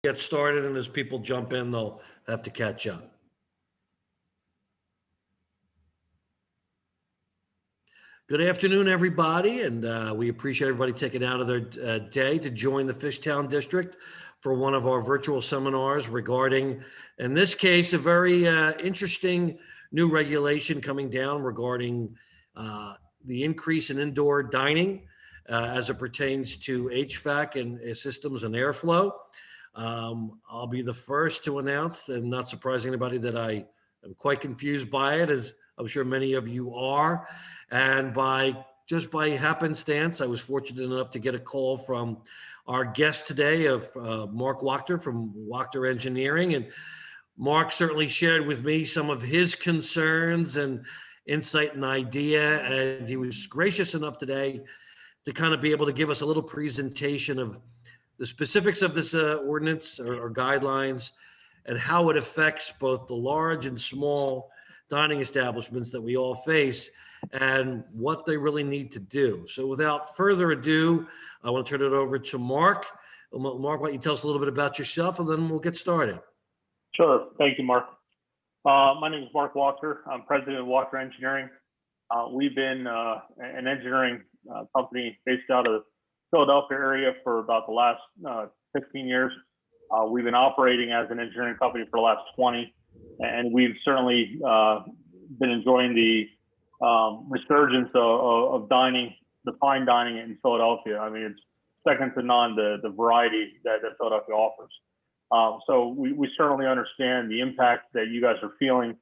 Get started, and as people jump in, they'll have to catch up. Good afternoon, everybody, and we appreciate everybody taking out of their day to join the Fishtown district for one of our virtual seminars regarding, in this case, a very interesting new regulation coming down regarding the increase in indoor dining as it pertains to HVAC and systems and airflow. I'll be the first to announce, and not surprising anybody, that I am quite confused by it, as I'm sure many of you are. And by happenstance, I was fortunate enough to get a call from our guest today of Mark Wachter from Wachter Engineering. And Mark certainly shared with me some of his concerns and insight and idea. And he was gracious enough today to kind of be able to give us a little presentation of the specifics of this ordinance or guidelines and how it affects both the large and small dining establishments that we all face and what they really need to do. So without further ado, I want to turn it over to Mark. Mark, why don't you tell us a little bit about yourself, and then we'll get started. Sure. Thank you, Mark. My name is Mark Wachter. I'm president of Wachter Engineering. We've been an engineering company based out of the Philadelphia area for about the last 15 years. We've been operating as an engineering company for the last 20, and we've certainly been enjoying the resurgence of dining, the fine dining in Philadelphia. I mean, it's second to none, the variety that Philadelphia offers. So we certainly understand the impact that you guys are feeling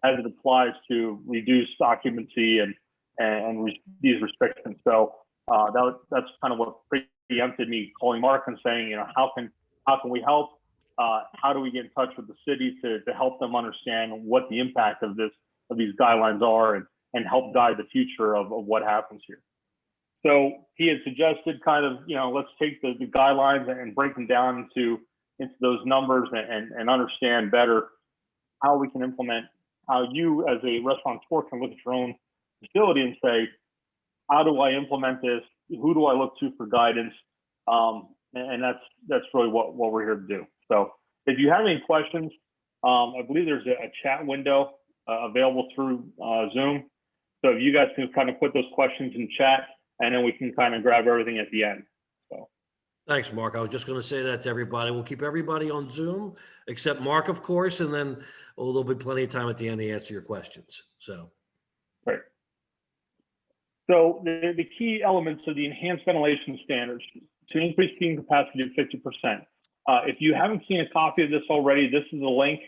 as it applies to reduced occupancy and these restrictions. So that's kind of what preempted me calling Mark and saying, you know, how can we help? How do we get in touch with the city to help them understand what the impact of these guidelines are and help guide the future of what happens here. So he had suggested kind of, you know, let's take the guidelines and break them down into those numbers and understand better how we can implement, how you as a restaurateur can look at your own facility and say, how do I implement this? Who do I look to for guidance? And that's really what we're here to do. So if you have any questions, I believe there's a chat window available through Zoom. So if you guys can kind of put those questions in chat, and then we can kind of grab everything at the end. So. Thanks, Mark. I was just going to say that to everybody. We'll keep everybody on Zoom, except Mark, of course, and then there'll be plenty of time at the end to answer your questions. So. Great. So the key elements of the enhanced ventilation standards to increase heating capacity to 50%. If you haven't seen a copy of this already, this is a link.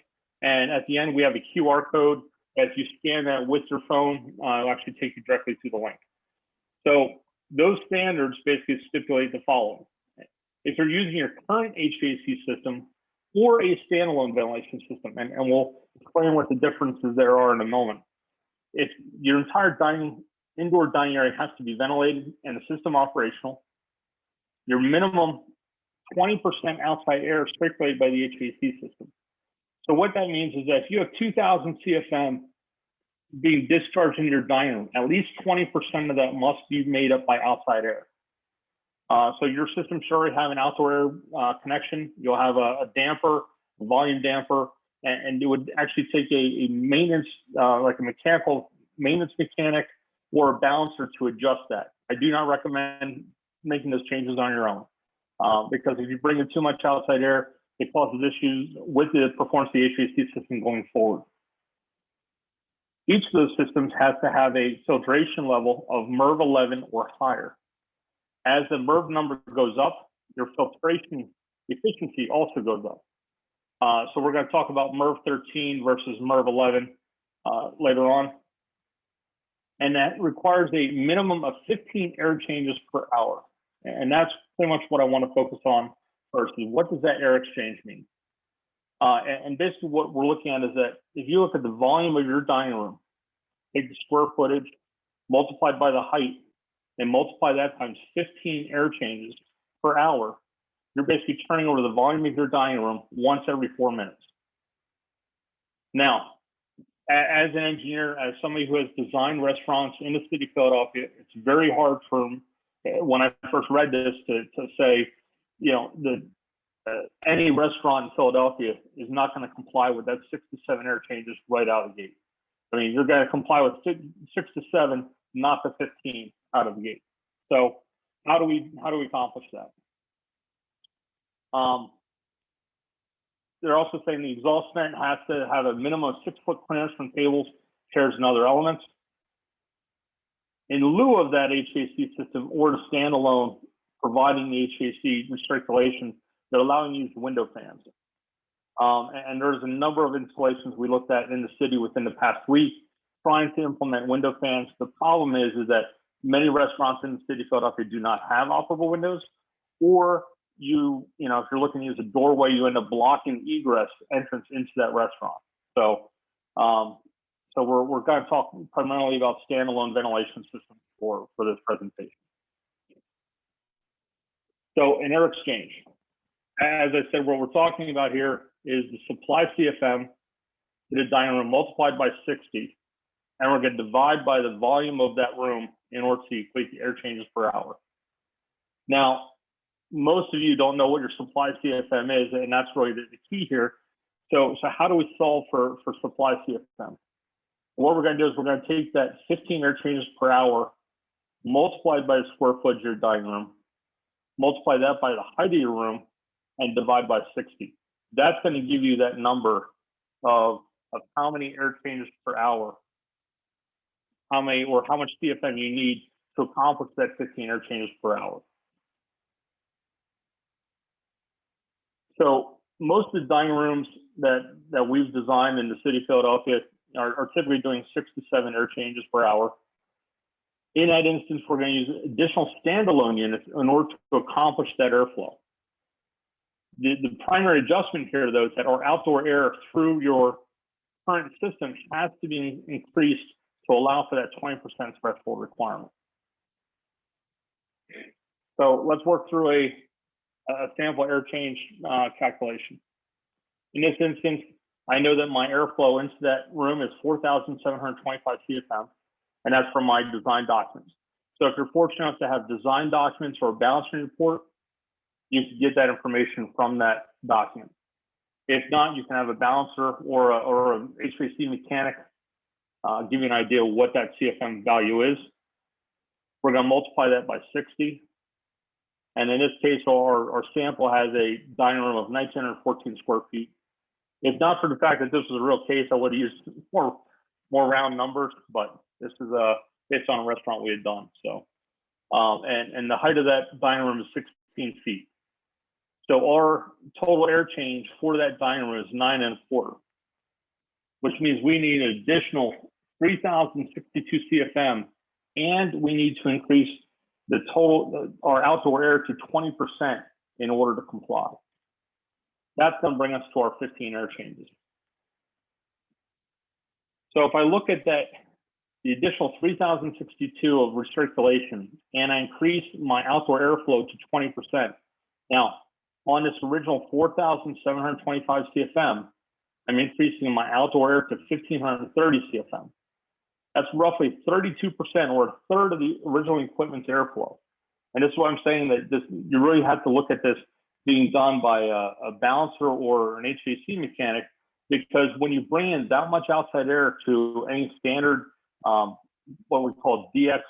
And at the end, we have a QR code. If you scan that with your phone, it'll actually take you directly to the link. So those standards basically stipulate the following. If you're using your current HVAC system or a standalone ventilation system, and we'll explain what the differences there are in a moment. If your entire indoor dining area has to be ventilated and the system operational, your minimum 20% outside air is circulated by the HVAC system. So what that means is that if you have 2,000 CFM being discharged into your dining room, at least 20% of that must be made up by outside air. So your system should already have an outdoor air connection. You'll have a damper, a volume damper, and it would actually take a maintenance, like a mechanical maintenance mechanic or a balancer to adjust that. I do not recommend making those changes on your own because if you bring in too much outside air, it causes issues with the performance of the HVAC system going forward. Each of those systems has to have a filtration level of MERV 11 or higher. As the MERV number goes up, your filtration efficiency also goes up. So we're going to talk about MERV 13 versus MERV 11 later on. And that requires a minimum of 15 air changes per hour. And that's pretty much what I want to focus on first. What does that air exchange mean? And basically what we're looking at is that if you look at the volume of your dining room, take the square footage multiplied by the height and multiply that times 15 air changes per hour, you're basically turning over the volume of your dining room once every 4 minutes. Now, as an engineer, as somebody who has designed restaurants in the city of Philadelphia, it's very hard for, when I first read this, to say, you know, any restaurant in Philadelphia is not going to comply with that 6 to 7 air changes right out of the gate. I mean, you're going to comply with 6 to 7, not the 15 out of the gate. So how do we accomplish that? They're also saying the exhaust vent has to have a minimum of 6-foot clearance from tables, chairs, and other elements. In lieu of that HVAC system or the standalone providing the HVAC recirculation, they're allowing you to use window fans. And there's a number of installations we looked at in the city within the past week trying to implement window fans. The problem is that many restaurants in the city of Philadelphia do not have operable windows, or you know, if you're looking to use a doorway, you end up blocking egress entrance into that restaurant. So, so we're going to talk primarily about standalone ventilation systems for this presentation. So an air exchange. As I said, what we're talking about here is the supply CFM to the dining room multiplied by 60, and we're going to divide by the volume of that room in order to equate the air changes per hour. Now, most of you don't know what your supply CFM is, and that's really the key here. So how do we solve for supply CFM? What we're going to do is we're going to take that 15 air changes per hour multiplied by the square footage of your dining room, multiply that by the height of your room, and divide by 60. That's going to give you that number of how many air changes per hour, how much CFM you need to accomplish that 15 air changes per hour. So most of the dining rooms that we've designed in the city of Philadelphia are typically doing 6 to 7 air changes per hour. In that instance, we're going to use additional standalone units in order to accomplish that airflow. The primary adjustment here, though, is that our outdoor air through your current system has to be increased to allow for that 20% threshold requirement. So let's work through a sample air change calculation. In this instance, I know that my airflow into that room is 4,725 CFM, and that's from my design documents. So if you're fortunate enough to have design documents or a balancing report, you can get that information from that document. If not, you can have a balancer or an HVAC mechanic give you an idea of what that CFM value is. We're going to multiply that by 60. And in this case, our sample has a dining room of 1,914 square feet. If not for the fact that this was a real case, I would have used more round numbers, but this is based on a restaurant we had done. So, and the height of that dining room is 16 feet. So our total air change for that dining room is 9 1/4, which means we need an additional 3,062 CFM, and we need to increase the total, our outdoor air to 20% in order to comply. That's going to bring us to our 15 air changes. So if I look at that, the additional 3,062 of recirculation, and I increase my outdoor airflow to 20%. Now, on this original 4,725 CFM, I'm increasing my outdoor air to 1,530 CFM. That's roughly 32% or a third of the original equipment's airflow. And this is why I'm saying that you really have to look at this being done by a balancer or an HVAC mechanic, because when you bring in that much outside air to any standard, what we call DX,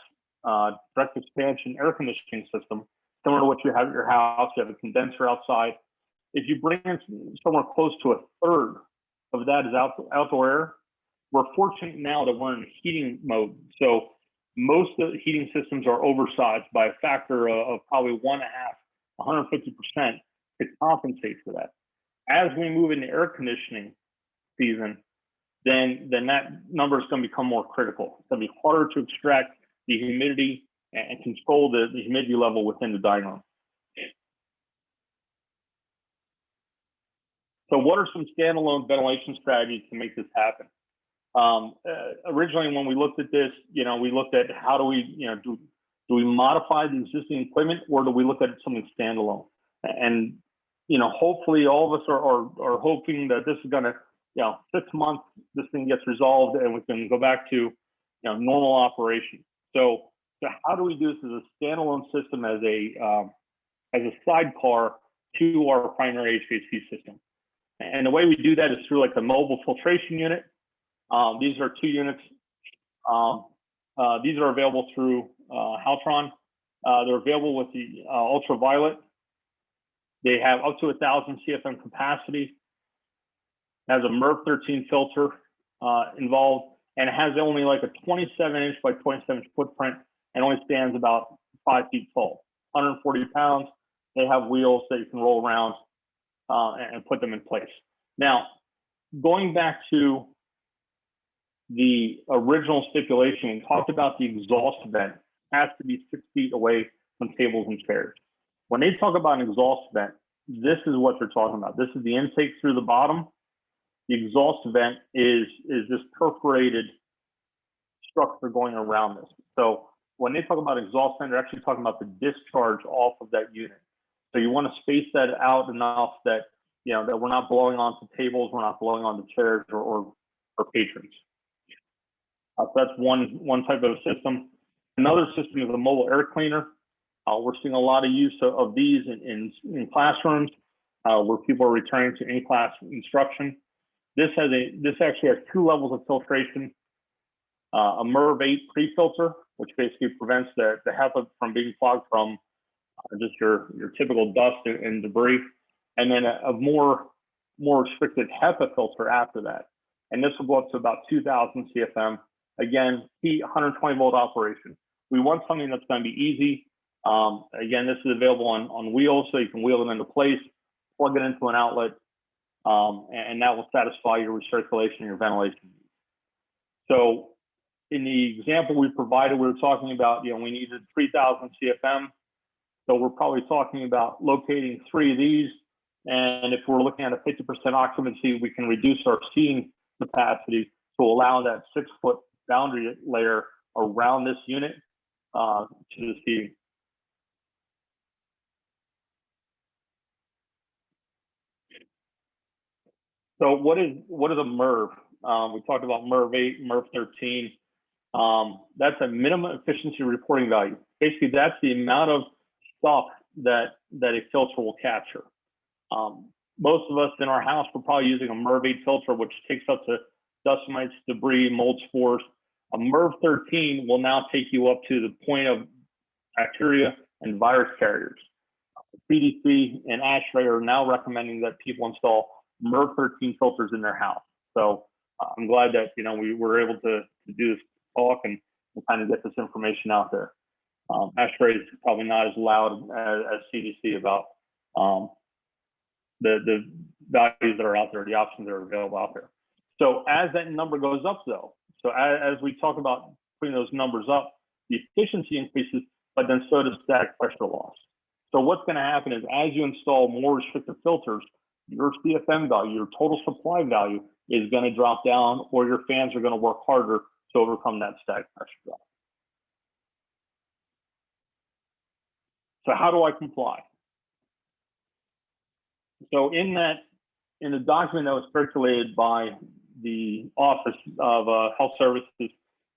direct expansion air conditioning system, similar to what you have at your house, you have a condenser outside. If you bring in somewhere close to a third of that is outdoor air, we're fortunate now that we're in heating mode. So most of the heating systems are oversized by a factor of probably 150% to compensate for that. As we move into air conditioning season, then that number is going to become more critical. It's going to be harder to extract the humidity and control the humidity level within the dining room. So what are some standalone ventilation strategies to make this happen? Originally, when we looked at this, we looked at how do we, do we modify the existing equipment, or do we look at something standalone? And, hopefully all of us are hoping that this is going to, 6 months, this thing gets resolved and we can go back to, normal operation. So how do we do this as a standalone system, as a sidecar to our primary HVAC system. And the way we do that is through like the mobile filtration unit. These are 2 units. These are available through Haltron. They're available with the ultraviolet. They have up to 1,000 CFM capacity. It has a MERV 13 filter involved, and it has only like a 27-inch by 27-inch footprint and only stands about 5 feet tall, 140 pounds. They have wheels that you can roll around and put them in place. Now, going back to the original stipulation, we talked about the exhaust vent has to be 6 feet away from tables and chairs. When they talk about an exhaust vent, this is what they're talking about. This is the intake through the bottom. The exhaust vent is this perforated structure going around this. So when they talk about exhaust vent, they're actually talking about the discharge off of that unit. So you want to space that out enough that, you know, that we're not blowing onto tables, we're not blowing onto chairs or patrons. So that's one type of system. Another system is a mobile air cleaner. We're seeing a lot of use of these in classrooms where people are returning to in-class instruction. This actually has 2 levels of filtration. A MERV 8 pre-filter, which basically prevents the HEPA from being clogged from just your typical dust and debris, and then a more restricted HEPA filter after that. And this will go up to about 2,000 CFM. Again, 120 volt operation. We want something that's going to be easy. Again, this is available on wheels, so you can wheel it into place, plug it into an outlet, and that will satisfy your recirculation and your ventilation needs. So in the example we provided, we were talking about, you know, we needed 3,000 CFM. So we're probably talking about locating 3 of these. And if we're looking at a 50% occupancy, we can reduce our seating capacity to allow that 6-foot boundary layer around this unit to the seating. So what is a MERV? We talked about MERV 8, MERV 13. That's a minimum efficiency reporting value. Basically, that's the amount of stuff that a filter will capture. Most of us in our house, we're probably using a MERV 8 filter, which takes up to dust mites, debris, mold spores. A MERV 13 will now take you up to the point of bacteria and virus carriers. CDC and ASHRAE are now recommending that people install MERV 13 filters in their house. So I'm glad that, you know, we were able to do this talk and kind of get this information out there. ASHRAE is probably not as loud as CDC about the values that are out there, the options that are available out there. So as that number goes up, though, so as we talk about putting those numbers up, the efficiency increases, but then so does static pressure loss. So what's going to happen is as you install more restrictive filters, your CFM value, your total supply value is going to drop down, or your fans are going to work harder to overcome that static pressure drop. So how do I comply? So in the document that was circulated by the Office of Health Services,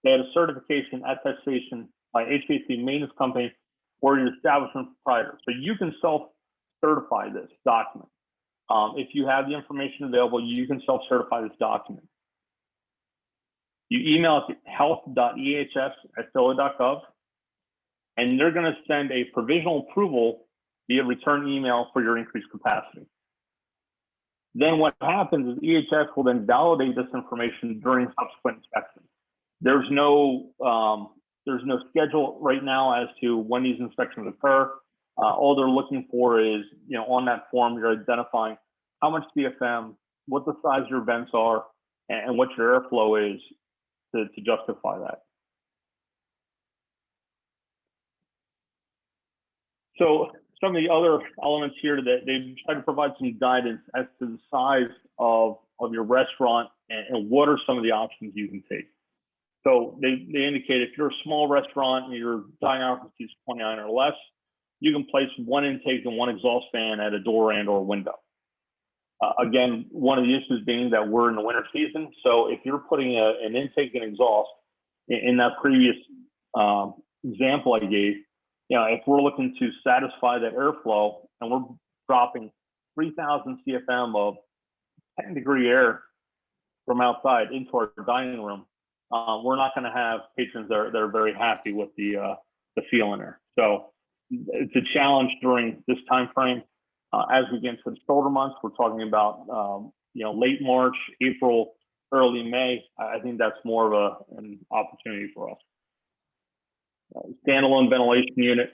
they had a certification attestation by HVAC maintenance company or your establishment proprietor. So you can self-certify this document. If you have the information available, you can self-certify this document. You email it to health.ehs@phila.gov, and they're going to send a provisional approval via return email for your increased capacity. Then what happens is EHS will then validate this information during subsequent inspection. There's no schedule right now as to when these inspections occur. All they're looking for is, you know, on that form, you're identifying how much CFM, what the size of your vents are, and what your airflow is to justify that. So some of the other elements here that they try to provide some guidance as to the size of your restaurant and what are some of the options you can take. So they indicate if you're a small restaurant and your dining occupancy is 29 or less, you can place 1 intake and 1 exhaust fan at a door and or window. Again, one of the issues being that we're in the winter season. So if you're putting an intake and exhaust in that previous example I gave, you know, if we're looking to satisfy that airflow and we're dropping 3,000 CFM of 10-degree air from outside into our dining room, we're not going to have patrons that are very happy with the feel in there. So it's a challenge during this time frame. As we get into the shoulder months, we're talking about late March, April, early May. I think that's more of an opportunity for us. Standalone ventilation unit.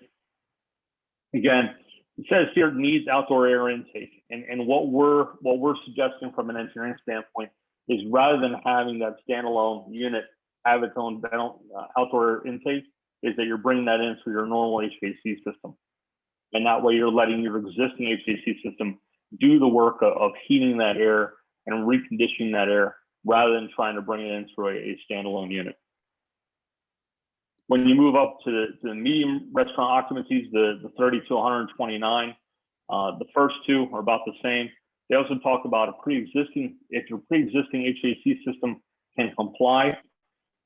Again, it says here needs outdoor air intake, and what we're suggesting from an engineering standpoint is rather than having that standalone unit have its own outdoor air intake, is that you're bringing that in through your normal HVAC system, and that way you're letting your existing HVAC system do the work of heating that air and reconditioning that air rather than trying to bring it in through a standalone unit. When you move up to the medium restaurant occupancies, the 30 to 129, the first two are about the same. They also talk about if your pre-existing HVAC system can comply,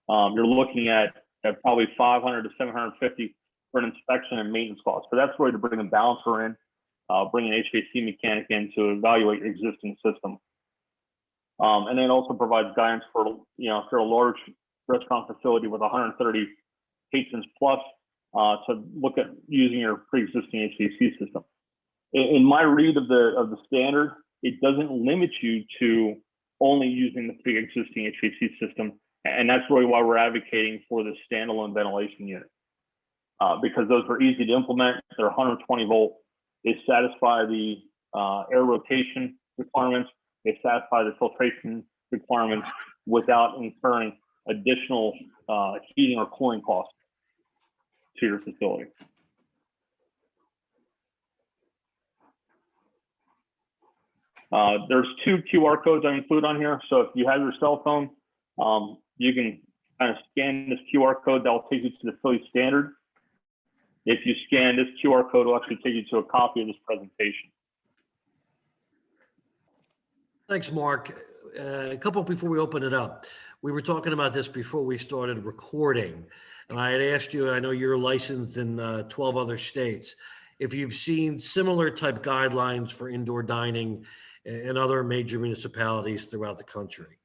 you're looking at probably 500 to 750 for an inspection and maintenance costs. So that's where to bring a balancer in, bring an HVAC mechanic in to evaluate your existing system. And then also provides guidance for, if you're a large restaurant facility with 130 patrons plus, to look at using your pre-existing HVAC system. In my read of the standard, it doesn't limit you to only using the pre-existing HVAC system, and that's really why we're advocating for the standalone ventilation unit, because those are easy to implement. They're 120 volt. They satisfy the air rotation requirements. They satisfy the filtration requirements without incurring additional heating or cooling costs to your facility. There's 2 QR codes I include on here. So if you have your cell phone, you can kind of scan this QR code that will take you to the Philly standard. If you scan this QR code, it will actually take you to a copy of this presentation. Thanks, Mark. A couple before we open it up. We were talking about this before we started recording, and I had asked you, I know you're licensed in 12 other states, if you've seen similar type guidelines for indoor dining in other major municipalities throughout the country.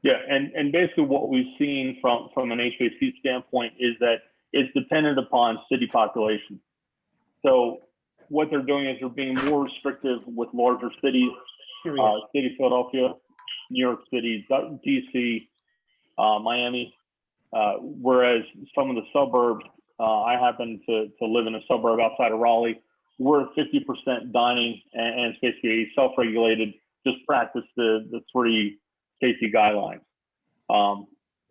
Yeah, and basically what we've seen from an HVAC standpoint is that it's dependent upon city population. So what they're doing is they're being more restrictive with larger cities, City of Philadelphia, New York City, DC, Miami, whereas some of the suburbs, I happen to live in a suburb outside of Raleigh, we're at 50% dining, and it's basically self-regulated, just practice the 3 safety guidelines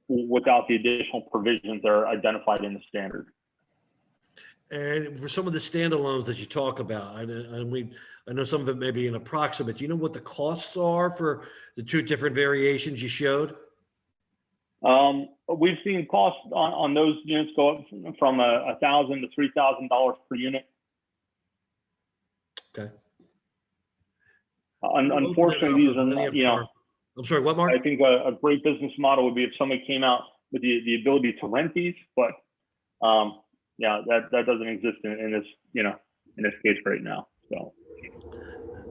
without the additional provisions that are identified in the standard. And for some of the standalones that you talk about, I know some of it may be an approximate. Do you know what the costs are for the 2 different variations you showed? We've seen costs on those units go up from $1,000 to $3,000 per unit. Okay. Unfortunately, these are I'm sorry, what, Mark? I think a great business model would be if somebody came out with the ability to rent these, but yeah, that doesn't exist in this in this case right now. So.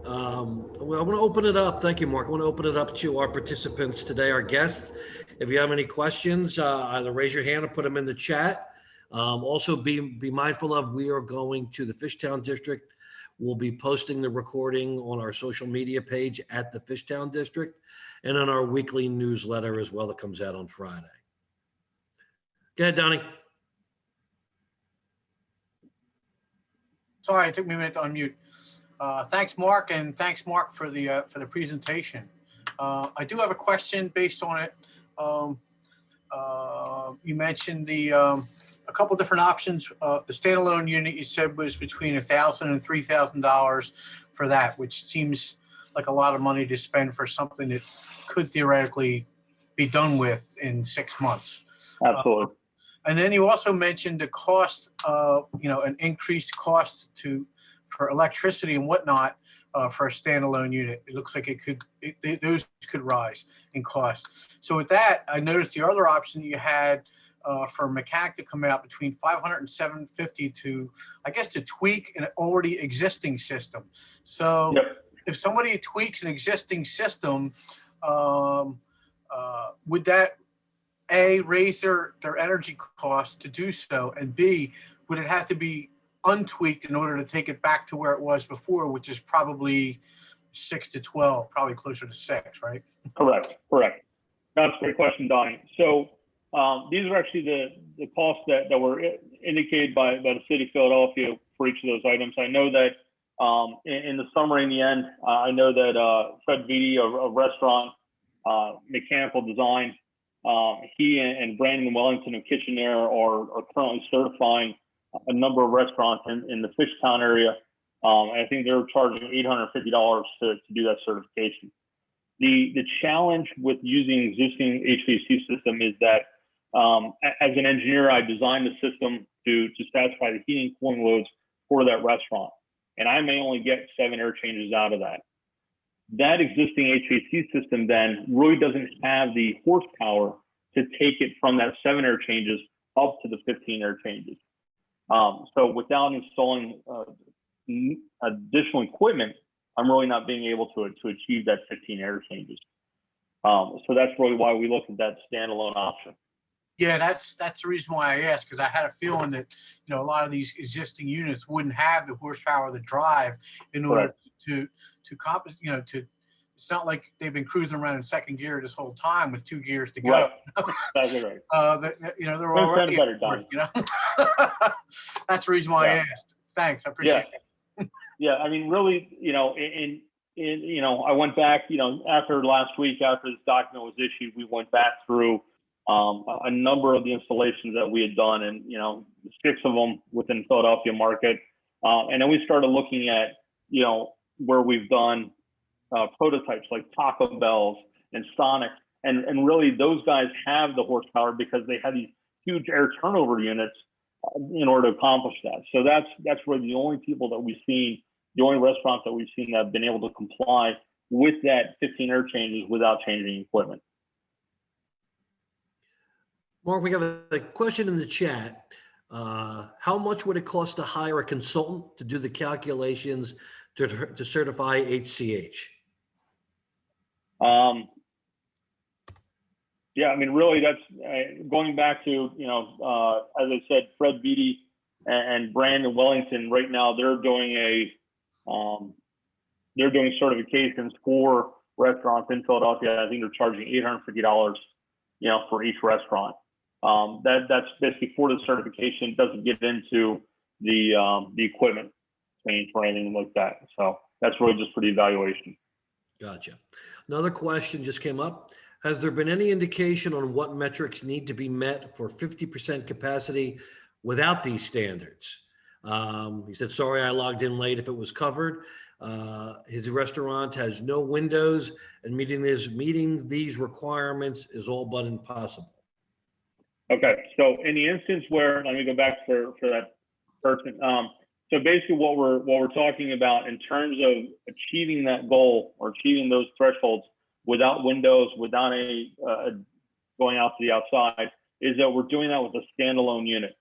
Well, I want to open it up. Thank you, Mark. I want to open it up to our participants today, our guests. If you have any questions, either raise your hand or put them in the chat. Also, be mindful of, we are going to the Fishtown district. We'll be posting the recording on our social media page at the Fishtown district and on our weekly newsletter as well that comes out on Friday. Go ahead, Donnie. Sorry, it took me a minute to unmute. Thanks, Mark, and thanks, Mark, for the presentation. I do have a question based on it. You mentioned a couple different options. The standalone unit you said was between $1,000 and $3,000 for that, which seems like a lot of money to spend for something that could theoretically be done with in 6 months. Absolutely. And then you also mentioned the cost, an increased cost for electricity and whatnot for a standalone unit. It looks like those could rise in cost. So with that, I noticed the other option you had for a mechanic to come out between 500 and 750 to, I guess, to tweak an already existing system. So Yep. if somebody tweaks an existing system, would that A, raise their energy costs to do so, and B, would it have to be untweaked in order to take it back to where it was before, which is probably 6 to 12, probably closer to 6, right? Correct. That's a great question, Donnie. So these are actually the costs that were indicated by the city of Philadelphia for each of those items. I know that in the summary, in the end, I know that Fred Vitti, a restaurant mechanical design, he and Brandon Wellington of Kitchenaire are currently certifying a number of restaurants in the Fishtown area. And I think they're charging $850 to do that certification. The challenge with using existing HVAC system is that as an engineer, I designed the system to satisfy the heating and cooling loads for that restaurant. And I may only get 7 air changes out of that. That existing HVAC system then really doesn't have the horsepower to take it from that 7 air changes up to the 15 air changes. So without installing additional equipment, I'm really not being able to achieve that 15 air changes. So that's really why we look at that standalone option. Yeah, that's the reason why I asked, because I had a feeling that, you know, a lot of these existing units wouldn't have the horsepower, the drive in order to compensate, you know, to, it's not like they've been cruising around in second gear this whole time with 2 gears to go. Right. That's right. You know, they're already better done. you know. That's the reason why I asked. Thanks, I appreciate it. Yeah, I mean, really, you know, in you know, I went back, you know, after last week, after this document was issued, we went back through a number of the installations that we had done, and, you know, 6 of them within Philadelphia market. And then we started looking at, you know, where we've done prototypes like Taco Bell's and Sonic, and really those guys have the horsepower because they have these huge air turnover units in order to accomplish that. So that's really the only people that we've seen, the only restaurants that we've seen that have been able to comply with that 15 air changes without changing equipment. Mark, we have a question in the chat. How much would it cost to hire a consultant to do the calculations to certify HCH? Yeah, I mean, really, that's going back to, you know, as I said, Fred Vitti and Brandon Wellington. Right now, they're doing certifications for restaurants in Philadelphia. I think they're charging $850, you know, for each restaurant. That's basically for the certification. It doesn't get into the equipment change or anything like that. So that's really just for the evaluation. Gotcha. Another question just came up. Has there been any indication on what metrics need to be met for 50% capacity without these standards? He said, sorry, I logged in late if it was covered. His restaurant has no windows, and meeting these requirements is all but impossible. Okay, so in the instance where, let me go back for that person. So basically what we're talking about in terms of achieving that goal or achieving those thresholds without windows, without going out to the outside, is that we're doing that with a standalone unit.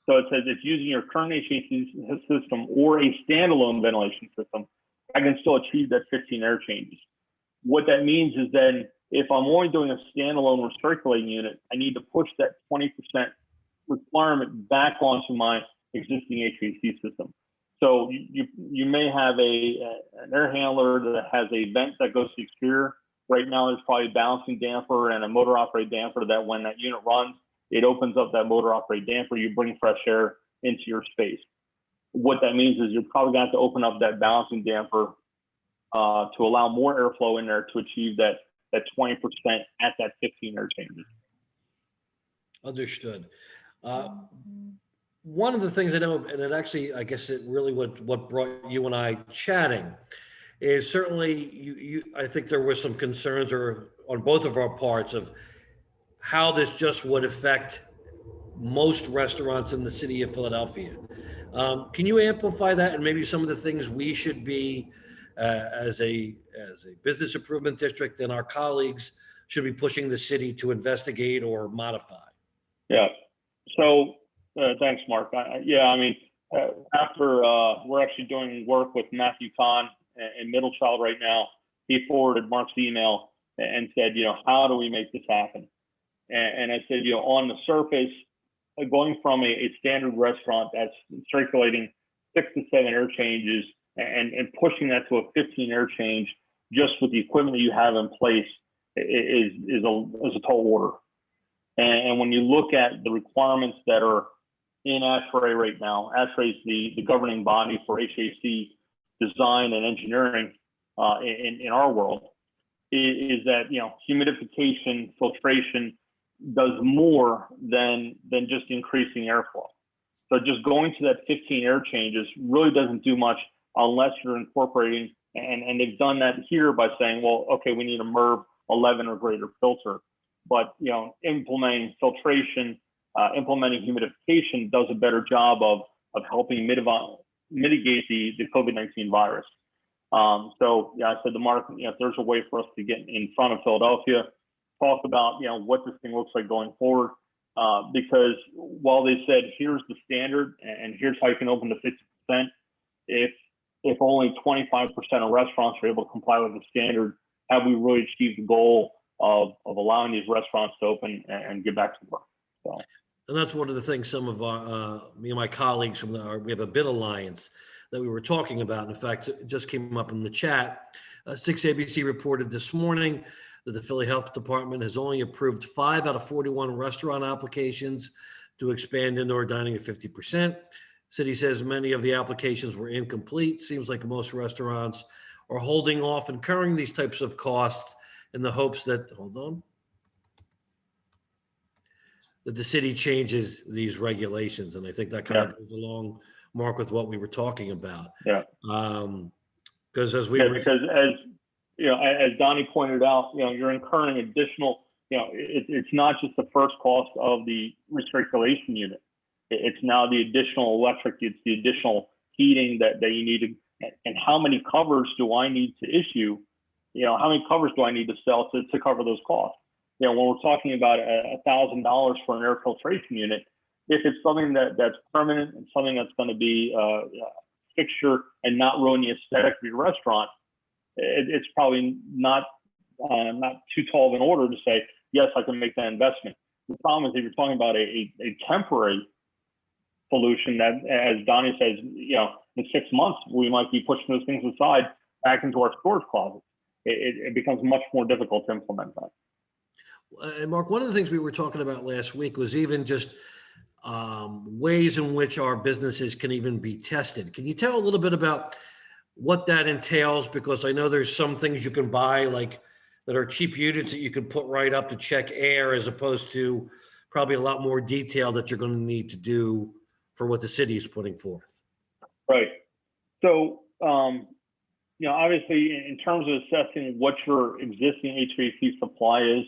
So it says it's using your current HVAC system or a standalone ventilation system, I can still achieve that 15 air changes. What that means is then if I'm only doing a standalone recirculating unit, I need to push that 20% requirement back onto my existing HVAC system. So you may have an air handler that has a vent that goes to the exterior. Right now, there's probably a balancing damper and a motor operated damper that when that unit runs, it opens up that motor operated damper. You bring fresh air into your space. What that means is you're probably going to have to open up that balancing damper to allow more airflow in there to achieve that 20% at that 15 air changes. Understood. One of the things I know, and it actually, I guess it really what brought you and I chatting is certainly I think there were some concerns on both of our parts of how this just would affect most restaurants in the city of Philadelphia. Can you amplify that and maybe some of the things we should be as a business improvement district and our colleagues should be pushing the city to investigate or modify? Yeah, So thanks, Mark. Yeah, I mean, after we're actually doing work with Matthew Kahn in Middle Child right now. He forwarded Mark's email and said, how do we make this happen? And I said, on the surface, going from a standard restaurant that's circulating 6 to 7 air changes and pushing that to a 15 air change just with the equipment that you have in place is a tall order. And when you look at the requirements that are in ASHRAE right now, ASHRAE is the governing body for HVAC design and engineering in our world, is that humidification, filtration does more than just increasing airflow. So just going to that 15 air changes really doesn't do much unless you're incorporating, and they've done that here by saying, well, okay, we need a MERV 11 or greater filter. But implementing filtration, implementing humidification does a better job of helping mitigate the COVID-19 virus. So yeah, I said to Mark, if there's a way for us to get in front of Philadelphia, talk about what this thing looks like going forward, because while they said here's the standard and here's how you can open to 50%, if only 25% of restaurants are able to comply with the standard, have we really achieved the goal of allowing these restaurants to open and get back to work? So. And that's one of the things some of me and my colleagues from we have a bid alliance that we were talking about. In fact, it just came up in the chat. 6ABC reported this morning that the Philly Health Department has only approved 5 out of 41 restaurant applications to expand indoor dining at 50%. City says many of the applications were incomplete. Seems like most restaurants are holding off incurring these types of costs in the hopes that, that the city changes these regulations. And I think that kind of goes along, Mark, with what we were talking about. Yeah. Because as Donnie pointed out, you're incurring additional, it's not just the first cost of the recirculation unit. It's now the additional electric, it's the additional heating that you need to, and how many covers do I need to issue? How many covers do I need to sell to cover those costs? When we're talking about $1,000 for an air filtration unit, if it's something that's permanent and something that's going to be a fixture and not ruin the aesthetic of your restaurant, it's probably not too tall of an order to say, yes, I can make that investment. The problem is if you're talking about a temporary solution that, as Donnie says, in 6 months, we might be pushing those things aside back into our storage closet. It becomes much more difficult to implement that. And Mark, one of the things we were talking about last week was even just ways in which our businesses can even be tested. Can you tell a little bit about what that entails? Because I know there's some things you can buy like that are cheap units that you can put right up to check air, as opposed to probably a lot more detail that you're going to need to do for what the city is putting forth. Right. So, obviously in terms of assessing what your existing HVAC supply is,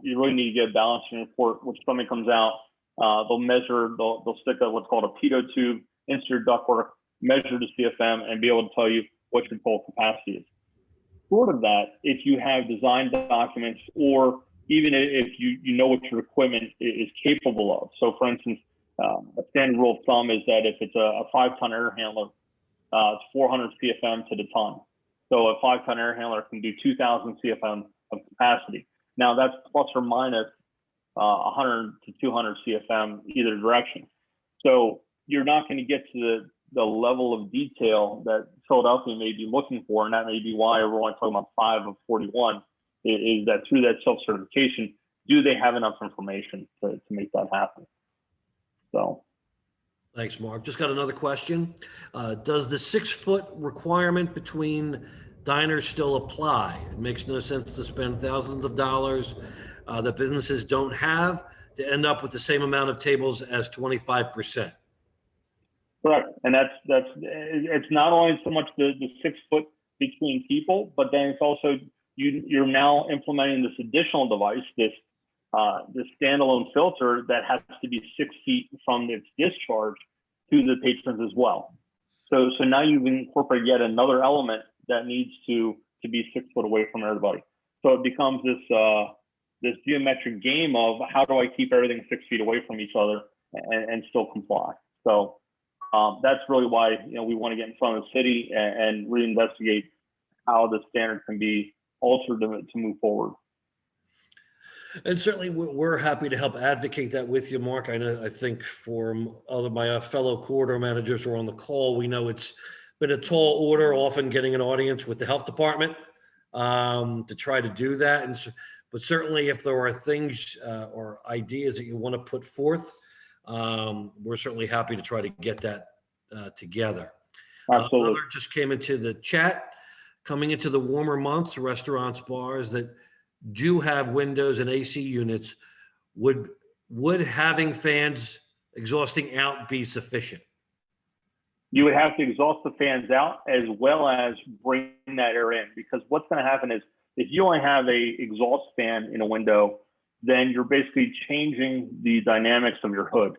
you really need to get a balancing report, which something comes out, they'll stick what's called a pitot tube into your ductwork, measure the CFM, and be able to tell you what your total capacity is. Short of that, if you have design documents, or even if you know what your equipment is capable of. So for instance, a standard rule of thumb is that if it's a 5-ton air handler, it's 400 CFM to the ton. So a 5-ton air handler can do 2,000 CFM of capacity. Now that's plus or minus 100 to 200 CFM either direction. So you're not going to get to the level of detail that Philadelphia may be looking for, and that may be why we're only talking about 5 of 41, is that through that self-certification, do they have enough information to make that happen? So. Thanks, Mark. Just got another question. Does the 6-foot requirement between diners still apply? It makes no sense to spend thousands of dollars that businesses don't have to end up with the same amount of tables as 25%. Correct. And it's not only so much the 6 foot between people, but then it's also you're now implementing this additional device, this standalone filter that has to be 6 feet from its discharge to the patrons as well. So now you've incorporated yet another element that needs to be 6 foot away from everybody. So it becomes this this geometric game of how do I keep everything 6 feet away from each other and still comply. So that's really why, you know, we want to get in front of the city and reinvestigate how the standard can be altered to move forward. And certainly we're happy to help advocate that with you, Mark. I think for other my fellow corridor managers who are on the call, we know it's been a tall order, often getting an audience with the health department to try to do that. But certainly if there are things or ideas that you want to put forth, we're certainly happy to try to get that together. Absolutely. Another just came into the chat. Coming into the warmer months, restaurants, bars that do have windows and AC units, would having fans exhausting out be sufficient? You would have to exhaust the fans out as well as bring that air in, because what's going to happen is if you only have a exhaust fan in a window, then you're basically changing the dynamics of your hood.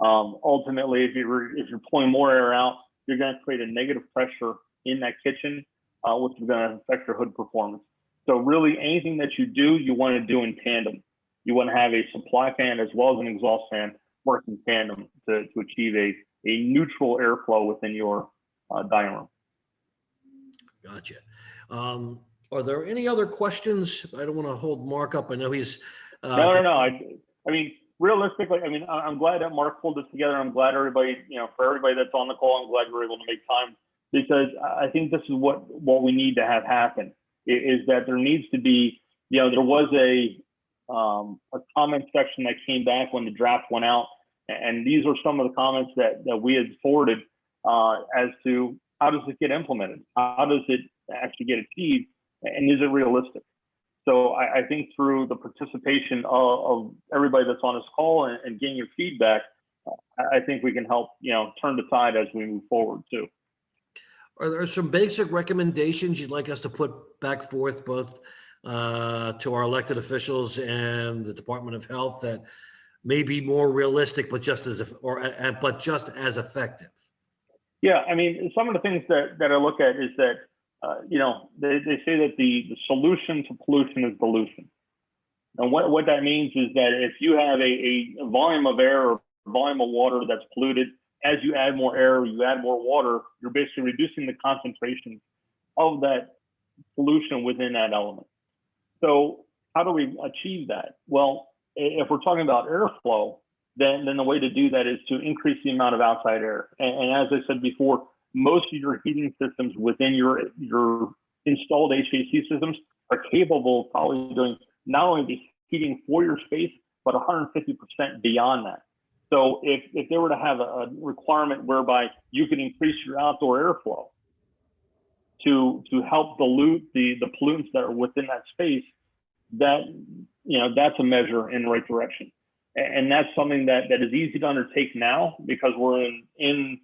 Ultimately, if you're pulling more air out, you're going to create a negative pressure in that kitchen, which is going to affect your hood performance. So really anything that you do, you want to do in tandem. You want to have a supply fan as well as an exhaust fan work in tandem to achieve a neutral airflow within your dining room. Gotcha. Are there any other questions? I don't want to hold Mark up. I know he's. No. I mean, realistically, I mean, I'm glad that Mark pulled this together. I'm glad everybody, you know, for everybody that's on the call, I'm glad we're able to make time, because I think this is what we need to have happen. Is that there needs to be, you know, there was a comment section that came back when the draft went out, and these are some of the comments that we had forwarded as to how does it get implemented, how does it actually get achieved, and is it realistic? So I think through the participation of everybody that's on this call and getting your feedback, I think we can help, you know, turn the tide as we move forward too. Are there some basic recommendations you'd like us to put back forth, both to our elected officials and the Department of Health, that may be more realistic, but just as effective? Yeah, I mean, some of the things that I look at is that you know, they say that the solution to pollution is dilution, and what that means is that if you have a volume of air or volume of water that's polluted, as you add more air, you add more water, you're basically reducing the concentration of that pollution within that element. So how do we achieve that? Well, if we're talking about airflow, then the way to do that is to increase the amount of outside air. And as I said before, most of your heating systems within your installed HVAC systems are capable of probably doing not only the heating for your space, but 150% beyond that. So if they were to have a requirement whereby you could increase your outdoor airflow to help dilute the pollutants that are within that space, that, you know, that's a measure in the right direction. And that's something that is easy to undertake now, because we're in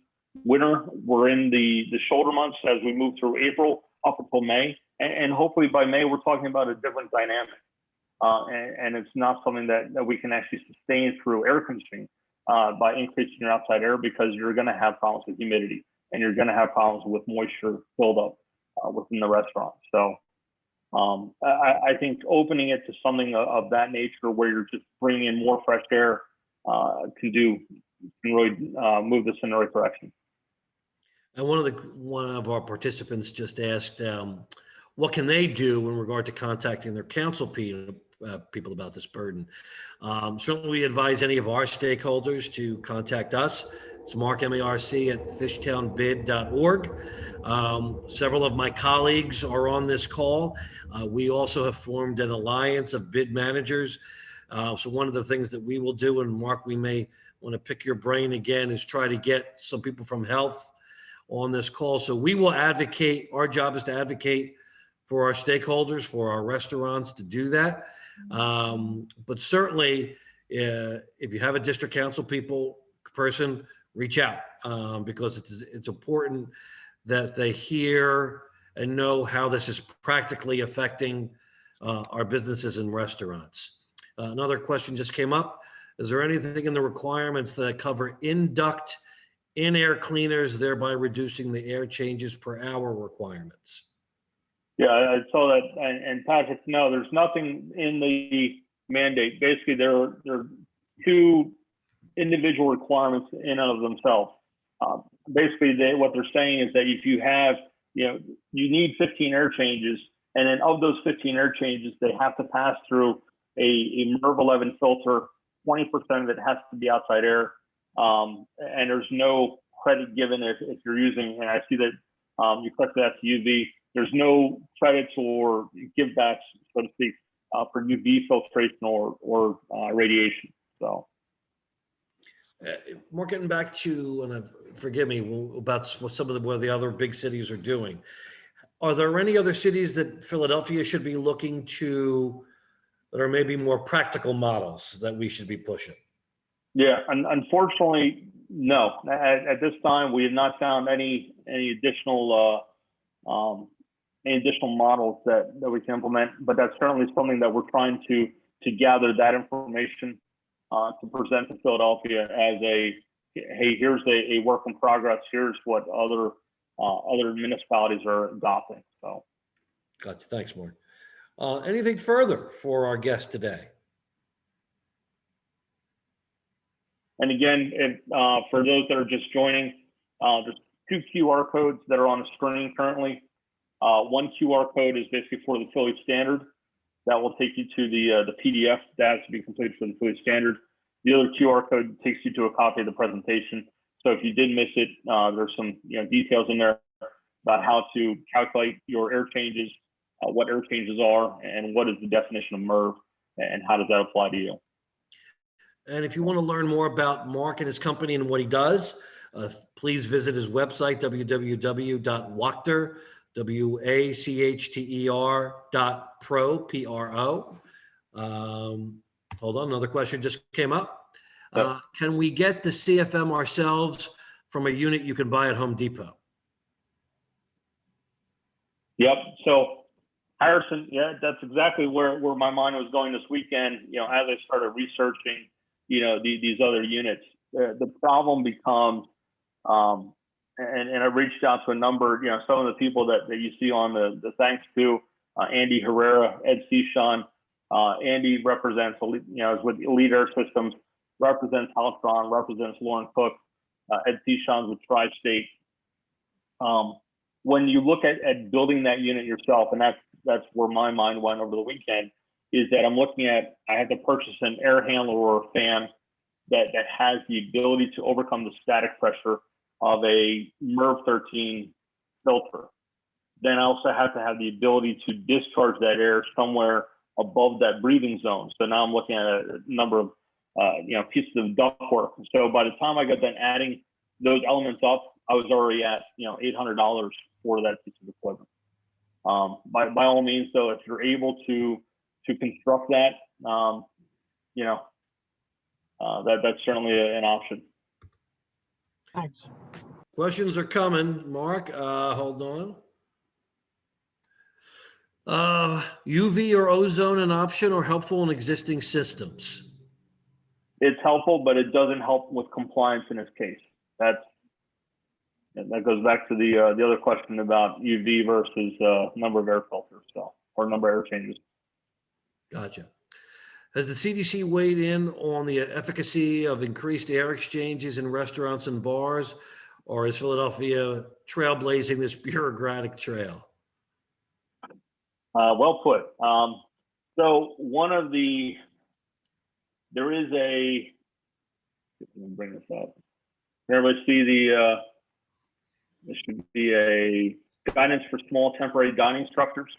winter, we're in the shoulder months as we move through April up until May, and hopefully by May we're talking about a different dynamic, and it's not something that we can actually sustain through air conditioning by increasing your outside air, because you're going to have problems with humidity and you're going to have problems with moisture buildup within the restaurant. So I think opening it to something of that nature, where you're just bringing in more fresh air, can really move this in the right direction. And one of our participants just asked, what can they do in regard to contacting their council people about this burden? Certainly, we advise any of our stakeholders to contact us. It's Mark, M-A-R-C, at fishtownbid.org. Several of my colleagues are on this call. We also have formed an alliance of bid managers. So one of the things that we will do, and Mark, we may want to pick your brain again, is try to get some people from health on this call. So we will advocate. Our job is to advocate for our stakeholders, for our restaurants, to do that. But certainly, if you have a district council person, reach out, because it's important that they hear and know how this is practically affecting our businesses and restaurants. Another question just came up. Is there anything in the requirements that cover in-duct, in-air cleaners, thereby reducing the air changes per hour requirements? Yeah, I saw that. And Patrick, no, there's nothing in the mandate. Basically, there are two individual requirements in and of themselves. Basically, what they're saying is that if you have, you need 15 air changes, and then of those 15 air changes, they have to pass through a MERV 11 filter. 20% of it has to be outside air, and there's no credit given if you're using. And I see that you click that to UV. There's no credits or give backs, so to speak, for UV filtration or radiation. So. Mark, getting back to, and forgive me, about what some of the other big cities are doing. Are there any other cities that Philadelphia should be looking to that are maybe more practical models that we should be pushing? Yeah, unfortunately, no. At this time, we have not found any additional models that we can implement. But that's certainly something that we're trying to gather that information to present to Philadelphia as hey, here's a work in progress. Here's what other municipalities are adopting. So, Gotcha. Thanks, Mark. Anything further for our guest today? And again, for those that are just joining, there's two QR codes that are on the screen currently. One QR code is basically for the Philly standard. That will take you to the PDF that has to be completed for the Philly standard. The other QR code takes you to a copy of the presentation. So if you did miss it, there's some details in there about how to calculate your air changes, what air changes are, and what is the definition of MERV, and how does that apply to you. And if you want to learn more about Mark and his company and what he does, please visit his website, www.wacchter, WACHTER.pro, P-R-O. Hold on, another question just came up. Can we get the CFM ourselves from a unit you can buy at Home Depot? Yep. So Harrison, yeah, that's exactly where my mind was going this weekend. As I started researching, these other units, the problem becomes, and I reached out to a number, some of the people that you see on the thanks to Andy Herrera, Ed Seashon. Andy represents, is with Elite Air Systems, represents Haltron, represents Lauren Cook, Ed Seashon's with Tri-State. When you look at building that unit yourself, and that's where my mind went over the weekend, is that I'm looking at, I had to purchase an air handler or a fan that has the ability to overcome the static pressure of a MERV 13 filter. Then I also have to have the ability to discharge that air somewhere above that breathing zone. So now I'm looking at a number of pieces of ductwork. So by the time I got done adding those elements up, I was already at $800 for that piece of equipment. By all means, though, if you're able to construct that, that's certainly an option. Thanks. Questions are coming, Mark. Hold on. UV or ozone an option or helpful in existing systems? It's helpful, but it doesn't help with compliance in this case. That goes back to the other question about UV versus number of air filters, or number of air changes. Gotcha. Has the CDC weighed in on the efficacy of increased air exchanges in restaurants and bars, or is Philadelphia trailblazing this bureaucratic trail? Well put. So there is let me bring this up. Everybody see there should be a guidance for small temporary dining structures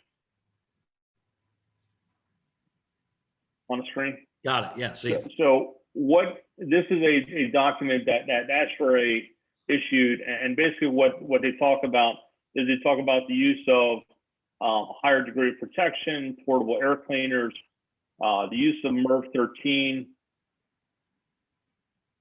on the screen. Got it. Yeah. See. So this is a document that ASHRAE issued, and basically what they talk about is the use of higher degree of protection, portable air cleaners, the use of MERV 13.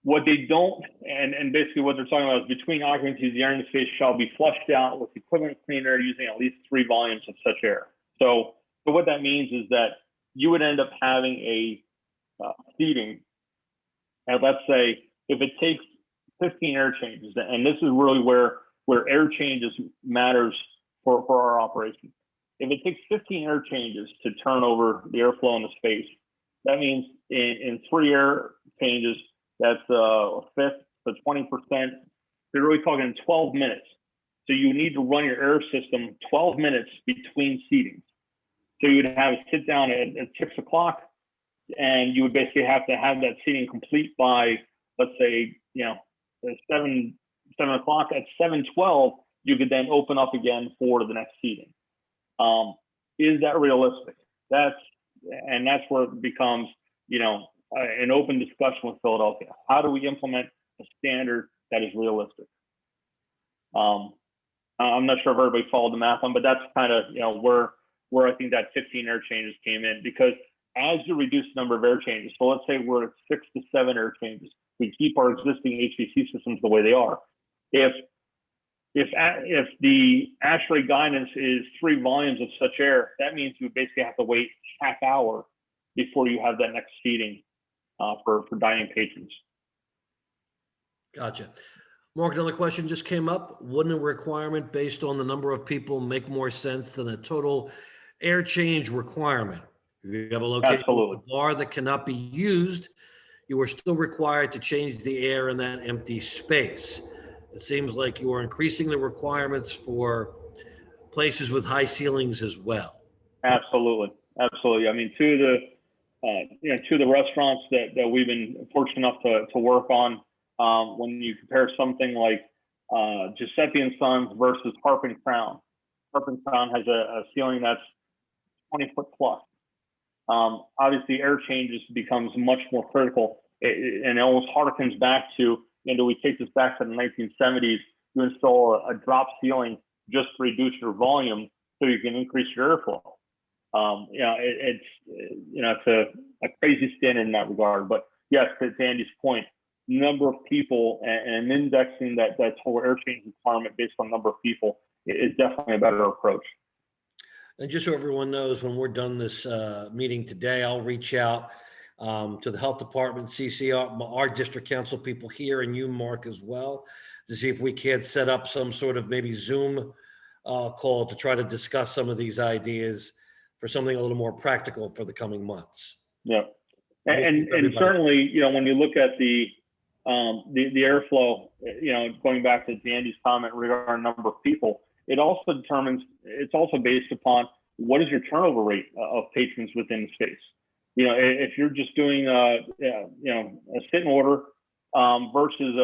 What they don't, and basically what they're talking about is between occupancies, the air in the space shall be flushed out with equivalent cleaner using at least 3 volumes of such air. So what that means is that you would end up having a seating, and let's say if it takes 15 air changes, and this is really where air changes matters for our operation. if it takes 15 air changes to turn over the airflow in the space, that means in 3 air changes, that's a fifth to 20%. They're really talking 12 minutes. So you need to run your air system 12 minutes between seatings. So you would have a sit down at 6 o'clock, and you would basically have to have that seating complete by, let's say, 7 o'clock. At 7:12, you could then open up again for the next seating. Is that realistic? That's where it becomes, an open discussion with Philadelphia. How do we implement a standard that is realistic? I'm not sure if everybody followed the math on, but that's kind of, where I think that 15 air changes came in, because as you reduce the number of air changes, so let's say we're at 6 to 7 air changes, we keep our existing HVAC systems the way they are. If the ASHRAE guidance is 3 volumes of such air, that means you basically have to wait half hour before you have that next seating for dining patrons. Gotcha. Mark, another question just came up. Wouldn't a requirement based on the number of people make more sense than a total air change requirement? If you have a location with a bar that cannot be used, you are still required to change the air in that empty space. It seems like you are increasing the requirements for places with high ceilings as well. Absolutely. I mean, two of the restaurants that we've been fortunate enough to work on, when you compare something like Giuseppe and Sons versus Harp and Crown. Harp and Crown has a ceiling that's 20 foot plus. Obviously, air changes becomes much more critical, and it almost harkens back to, do we take this back to the 1970s? You install a drop ceiling just to reduce your volume so you can increase your airflow. It's a crazy standard in that regard. But yes, to Andy's point, number of people and indexing that total air change requirement based on number of people is definitely a better approach. And just so everyone knows, when we're done this meeting today, I'll reach out to the health department, CC, our district council people here, and you, Mark, as well, to see if we can't set up some sort of maybe Zoom call to try to discuss some of these ideas for something a little more practical for the coming months. Yeah, and certainly, when you look at the airflow, going back to Andy's comment regarding number of people, it's also based upon what is your turnover rate of patrons within the space. If you're just doing a sit and order versus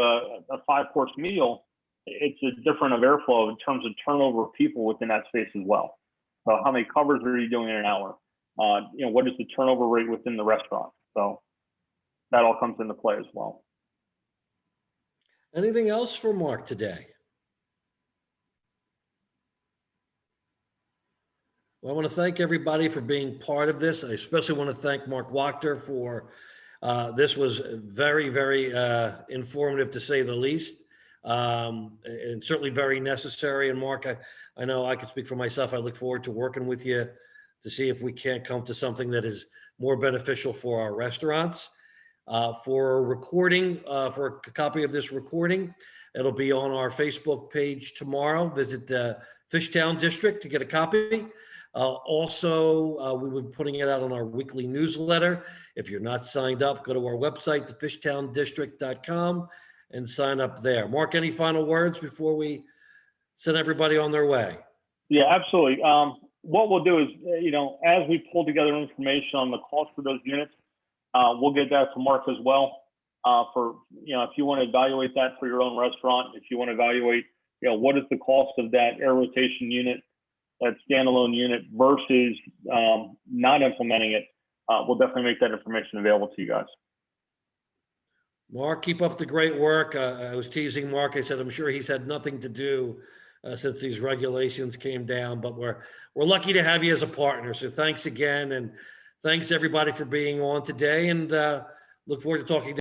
a 5-course meal, it's a different of airflow in terms of turnover of people within that space as well. So how many covers are you doing in an hour? What is the turnover rate within the restaurant? So that all comes into play as well. Anything else for Mark today? Well, I want to thank everybody for being part of this. I especially want to thank Mark Wachter for this was very, very informative, to say the least, and certainly very necessary. And Mark, I know I can speak for myself. I look forward to working with you to see if we can't come to something that is more beneficial for our restaurants. For a recording, for a copy of this recording, it'll be on our Facebook page tomorrow. Visit the Fishtown District to get a copy. Also, we will be putting it out on our weekly newsletter. If you're not signed up, go to our website, thefishtowndistrict.com, and sign up there. Mark, any final words before we send everybody on their way? Yeah, absolutely. What we'll do is, as we pull together information on the cost for those units, we'll get that to Mark as well. If you want to evaluate that for your own restaurant, if you want to evaluate, what is the cost of that air rotation unit, that standalone unit versus not implementing it, we'll definitely make that information available to you guys. Mark, keep up the great work. I was teasing Mark. I said, I'm sure he's had nothing to do since these regulations came down, but we're lucky to have you as a partner. So thanks again. And thanks everybody for being on today, and look forward to talking to